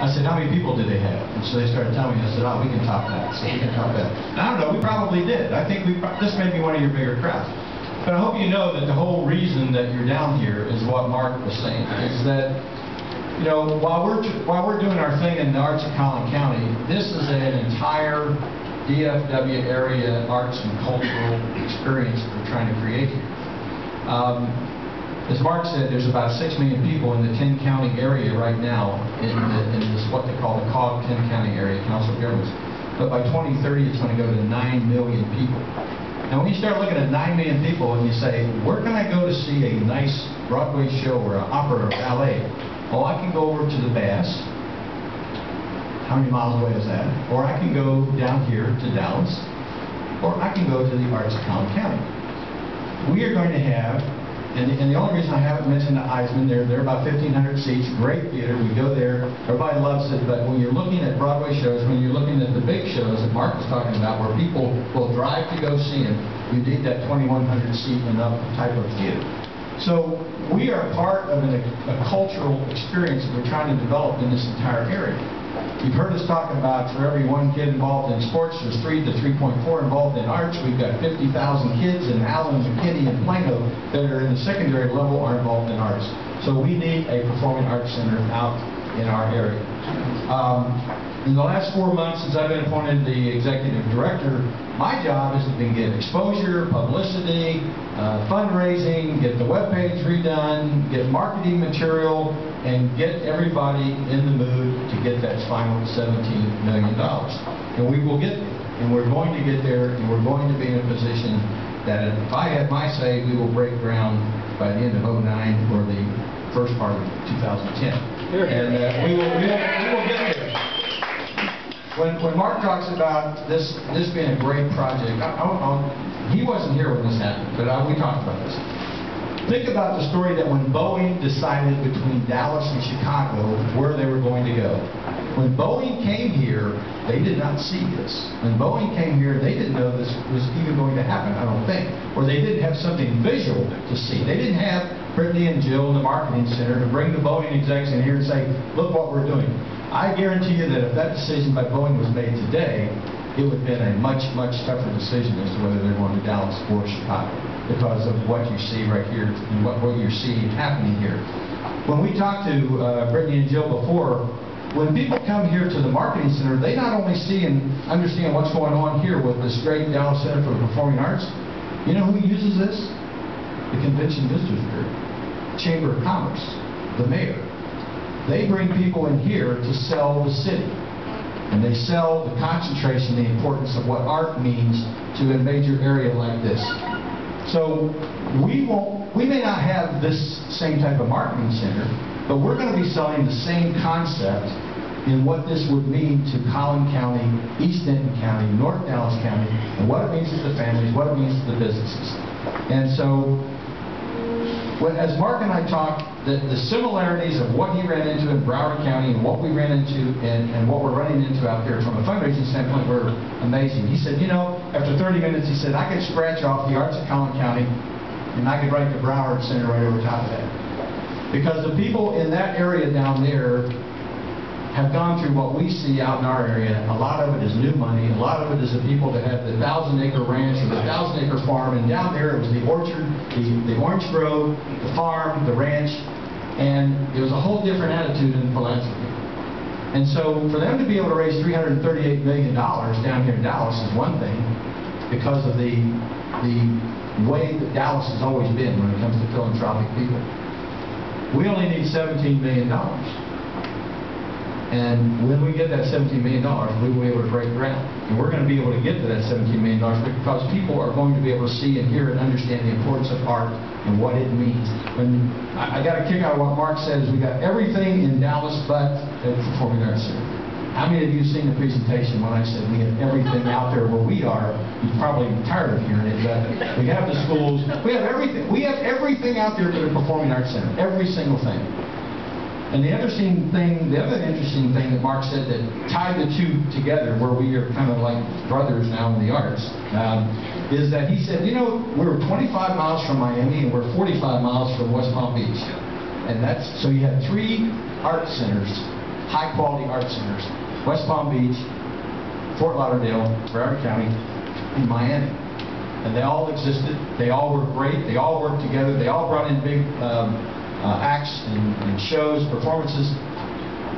I said, how many people do they have? And so they started telling me. I said, oh, we can top that. So we can top that. And I don't know, we probably did. I think this may be one of your bigger crowds. But I hope you know that the whole reason that you're down here is what Mark was saying, is that, you know, while we're doing our thing in the Arts of Collin County, this is an entire DFW area arts and cultural experience we're trying to create here. As Mark said, there's about 6 million people in the 10-county area right now in this what they call the COG 10-county area, Council of Governments. But by 2030, it's going to go to 9 million people. Now, when you start looking at 9 million people and you say, where can I go to see a nice Broadway show or an opera or ballet? Oh, I can go over to the Bass. How many miles away is that? Or I can go down here to Dallas. Or I can go to the Arts of Collin County. We are going to have, and the only reason I haven't mentioned the Eisman, they're about 1,500 seats, great theater, we go there, everybody loves it, but when you're looking at Broadway shows, when you're looking at the big shows that Mark was talking about, where people will drive to go see them, you need that 2,100 seat and up type of theater. So we are part of a cultural experience that we're trying to develop in this entire area. You've heard us talking about for every one kid involved in sports, there's 3 to 3.4 involved in arts. We've got 50,000 kids in Allen, McKinney, and Plano that are in the secondary level are involved in arts. So we need a performing arts center out in our area. In the last 4 months since I've been appointed the executive director, my job is to get exposure, publicity, fundraising, get the webpage redone, get marketing material, and get everybody in the mood to get that final $17 million. And we will get there, and we're going to get there, and we're going to be in a position that if I had my say, we will break ground by the end of '09 or the first part of 2010. And we will get there. When Mark talks about this being a great project, he wasn't here when this happened, but we talked about this. Think about the story that when Boeing decided between Dallas and Chicago where they were going to go. When Boeing came here, they did not see this. When Boeing came here, they didn't know this was even going to happen, I don't think. Or they didn't have something visual to see. They didn't have Brittany and Jill in the marketing center to bring the Boeing execs in here and say, look what we're doing. I guarantee you that if that decision by Boeing was made today, it would have been a much, much tougher decision as to whether they're going to Dallas or Chicago because of what you see right here and what you're seeing happening here. When we talked to Brittany and Jill before, when people come here to the marketing center, they not only see and understand what's going on here with this great Dallas Center for the Performing Arts, you know who uses this? The Convention Visitors Bureau, Chamber of Commerce, the mayor. They bring people in here to sell the city. And they sell the concentration, the importance of what art means to a major area like this. So we may not have this same type of marketing center, but we're going to be selling the same concept in what this would mean to Collin County, East Denton County, North Dallas County, and what it means to the families, what it means to the businesses. And so, as Mark and I talked, the similarities of what he ran into in Broward County and what we ran into and what we're running into out there from a fundraising standpoint were amazing. He said, you know, after 30 minutes, he said, I could scratch off the Arts of Collin County and I could write the Broward Center right over top of that. Because the people in that area down there have gone through what we see out in our area. A lot of it is new money. A lot of it is the people that have the 1,000-acre ranch or the 1,000-acre farm. And down there, it was the orchard, the orange grove, the farm, the ranch. And it was a whole different attitude in philanthropy. And so for them to be able to raise $338 million down here in Dallas is one thing because of the way that Dallas has always been when it comes to philanthropic people. We only need $17 million. And when we get that $17 million, we will be able to break ground. And we're going to be able to get to that $17 million because people are going to be able to see and hear and understand the importance of art and what it means. And I got a kick out of what Mark said is we got everything in Dallas but the Performing Arts Center. How many of you have seen the presentation when I said we have everything out there where we are? You're probably tired of hearing it, but we have the schools. We have everything. We have everything out there for the Performing Arts Center. Every single thing. And the other interesting thing that Mark said that tied the two together, where we are kind of like brothers now in the arts, is that he said, you know, we're 25 miles from Miami and we're 45 miles from West Palm Beach. And so you have 3 art centers high-quality art centers. West Palm Beach, Fort Lauderdale, Broward County, and Miami. And they all existed. They all were great. They all worked together. They all brought in big acts and shows, performances,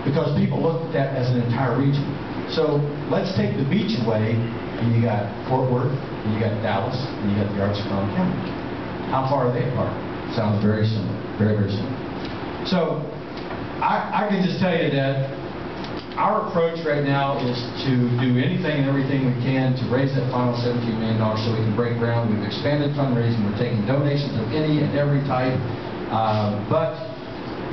because people looked at that as an entire region. So let's take the beach away, and you got Fort Worth, and you got Dallas, and you got the Arts of Collin County. How far are they apart? Sounds very similar. Very, very similar. So I can just tell you that our approach right now is to do anything and everything we can to raise that final $17 million so we can break ground. We've expanded fundraising. We're taking donations of any and every type.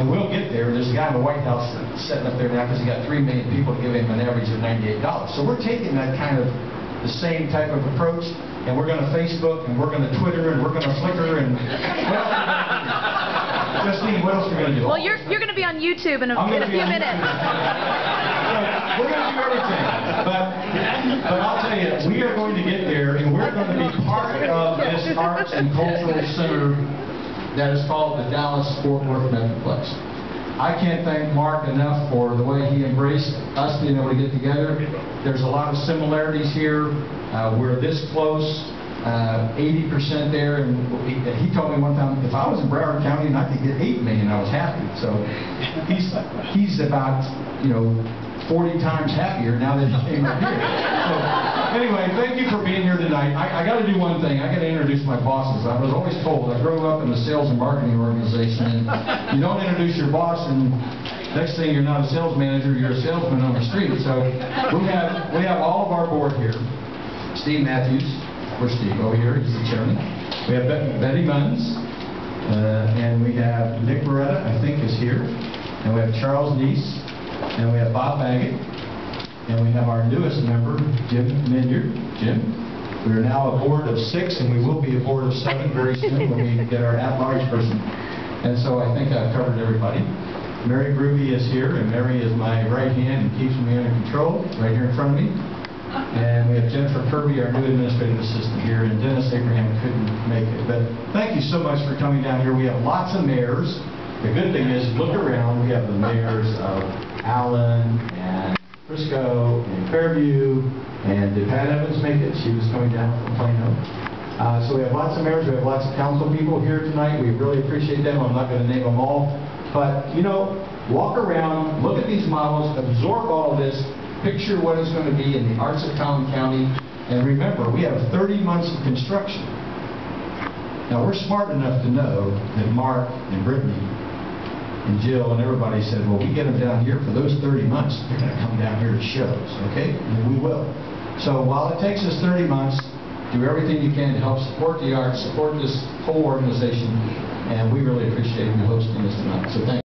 And we'll get there. There's a guy in the White House sitting up there now because he got 3 million people to give him an average of $98. So we're taking that kind of the same type of approach, and we're going to Facebook, and we're going to Twitter, and we're going to Flickr, and what else are we going to do? Justine, what else are we going to do? Well, you're going to be on YouTube in a few minutes. We're going to do everything, but I'll tell you, we are going to get there, and we're going to be part of this arts and cultural center that is called the Dallas-Fort Worth Metroplex. I can't thank Mark enough for the way he embraced us being able to get together. There's a lot of similarities here. We're this close, 80% there, and he told me one time, if I was in Broward County and I could get $8 million, I was happy. So he's about, 40 times happier now that he came up here. So anyway, thank you for being here tonight. I got to do one thing. I got to introduce my bosses. I was always told, I grew up in a sales and marketing organization, and you don't introduce your boss, and next thing you're not a sales manager, you're a salesman on the street. So we have all of our board here. Steve Matthews, where's Steve? Over here, he's the chairman. We have Betty Munns, and we have Nick Beretta, I think is here, and we have Charles Neese, and we have Bob Baggett, and we have our newest member, Jim Minyard. Jim, we are now a board of 6, and we will be a board of 7 very soon when we get our at-large person. And so I think I've covered everybody. Mary Groovy is here, and Mary is my right hand and keeps me under control, right here in front of me. And we have Jennifer Kirby, our new administrative assistant here, and Dennis Abraham couldn't make it. But thank you so much for coming down here. We have lots of mayors. The good thing is, look around, we have the mayors of Allen and Frisco and Fairview, and did Pat Evans make it? She was coming down from Plano. So we have lots of mayors, we have lots of council people here tonight. We really appreciate them. I'm not going to name them all. But, walk around, look at these models, absorb all of this, picture what it's going to be in the Arts of Collin County, and remember, we have 30 months of construction. Now, we're smart enough to know that Mark and Brittany and Jill and everybody said, well, we get them down here for those 30 months, they're going to come down here to shows, okay? And we will. So while it takes us 30 months, do everything you can to help support the arts, support this whole organization, and we really appreciate you hosting us tonight. So thank you.